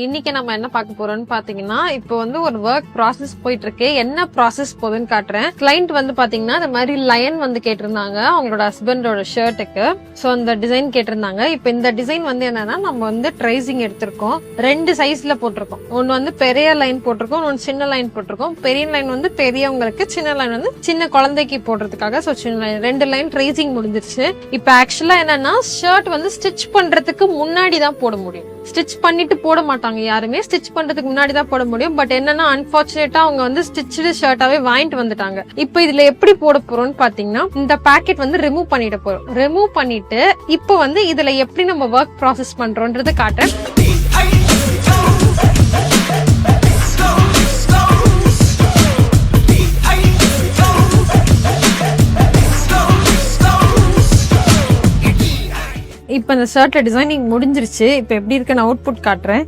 இன்னைக்கு நம்ம என்ன பார்க்க போறோம்னு பாத்தீங்கன்னா, இப்போ வந்து ஒரு ஒர்க் ப்ராசஸ் போயிட்டு இருக்கு. என்ன ப்ராசஸ் போகுதுன்னு காட்டுறேன். கிளைண்ட் வந்து பாத்தீங்கன்னா இந்த மாதிரி லயன் வந்து கேட்டிருந்தாங்க அவங்களோட ஹஸ்பண்டோட ஷர்ட்டுக்கு. சோ அந்த டிசைன் கேட்டிருந்தாங்க. இப்போ இந்த டிசைன் வந்து என்னன்னா, நம்ம வந்து ட்ரேசிங் எடுத்திருக்கோம். 2 சைஸ்ல போட்டிருக்கோம். ஒன்னு வந்து பெரிய லைன் போட்டிருக்கோம், ஒன்னு சின்ன லைன் போட்டிருக்கோம். பெரிய லைன் வந்து பெரியவங்களுக்கு, சின்ன லைன் வந்து சின்ன குழந்தைக்கு போடுறதுக்காக. சோ சின்ன லைன் 2 லைன் ட்ரேசிங் முடிஞ்சிருச்சு. இப்போ ஆக்சுவலா என்னன்னா, ஷர்ட் வந்து ஸ்டிச் பண்றதுக்கு முன்னாடி தான் போட முடியும். ஸ்டிச் பண்ணிட்டு போட மாட்டாங்க யாருமே. ஸ்டிச் பண்றதுக்கு முன்னாடி தான் போட முடியும். பட் என்னன்னா, அன்பார்ச்சுனேட்டா அவங்க வந்து ஸ்டிச்சு ஷர்ட்டாவே வாங்கிட்டு வந்துட்டாங்க. இப்போ இதுல எப்படி போட போறோம்னு பாத்தீங்கன்னா, இந்த பாக்கெட் வந்து ரிமூவ் பண்ணிட்டு போறோம். ரிமூவ் பண்ணிட்டு இப்போ வந்து இதுல எப்படி நம்ம ஒர்க் ப்ராசஸ் பண்றோம்ன்றது காட்டுறேன். இப்ப இந்த ஷர்ட்ல டிசைனிங் முடிஞ்சிருச்சு. இப்ப எப்படி இருக்குன்னு அவுட்புட் காட்டுறேன்.